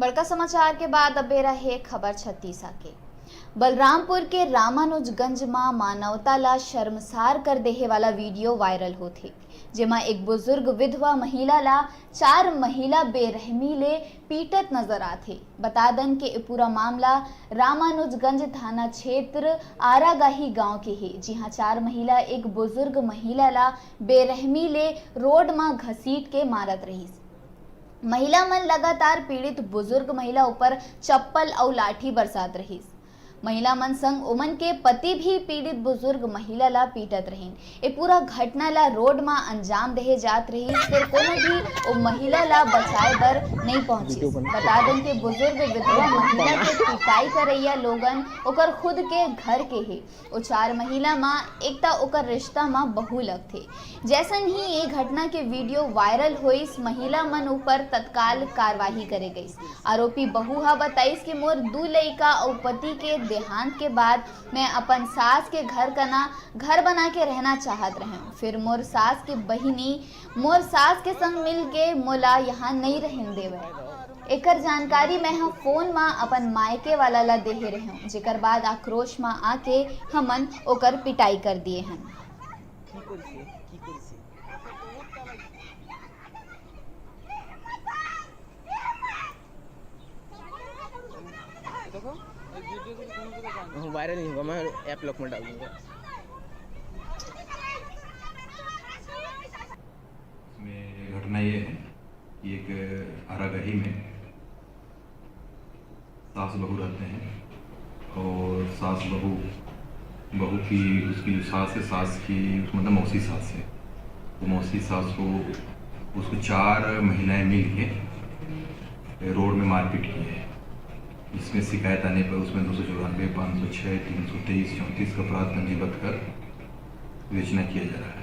बड़का समाचार के बाद अब रहे खबर छत्तीसा के बलरामपुर के रामानुजगंज में मानवता ला शर्मसार कर देहे वाला वीडियो वायरल होथे, जेमा एक बुजुर्ग विधवा महिला ला 4 महिला बेरहमी ले पीटत नजर आथे। बता दन के पूरा मामला रामानुजगंज थाना क्षेत्र आरागाही गांव के है, जिहां 4 महिला एक बुजुर्ग महिला ला बेरहमी ले रोड में घसीट के मारत रहीस। महिला मन लगातार पीड़ित बुजुर्ग महिला ऊपर चप्पल और लाठी बरसात रहीस। महिला मन संग ओमन के पति भी पीड़ित बुजुर्ग महिला ला पीटत रहीन। ए पूरा घटना ला रोड में अंजाम देहे जात रही, फिर कोनो भी ओ महिला ला बचाए बर नहीं पहुंची। बता दें कि बुजुर्ग विधवा महिला के पिटाई करैया लोगन ओकर खुद के घर के है। ओ 4 महिला मां एकता ओकर रिश्ता मां बहू लग थे। जैसन ही ये घटना के वीडियो वायरल होइस, महिला मन ऊपर तत्काल कार्रवाई करे गई। आरोपी बहू हा बताइस कि मोर 2 लड़का और पति के देहांत के बाद मैं अपन सास के घर बना के रहना चाहत रहे। फिर मोर सास के बहिनी मोर सास के संग मिल के मोला यहाँ नहीं रहन देवे। एकर जानकारी मैं हम फोन में अपन मायके वाला ला देहे रहे, जेकर बाद आक्रोश में आके हमन ओकर पिटाई कर दिए हैं। वायरल नहीं होगा, मैं ऐप लॉक में डाल दूंगा। इसमें घटना ये है कि एक आरागाही में सास बहू रहते हैं और सास बहू की उसकी सास की मतलब मौसी सास है। वो मौसी सास को उसको 4 महिलाएं मिल के रोड में मारपीट की है। इसमें शिकायत आने पर उसमें 294, 506, 323, 34 का अपराध पंजीबद्ध कर विवेचना किया जा रहा है।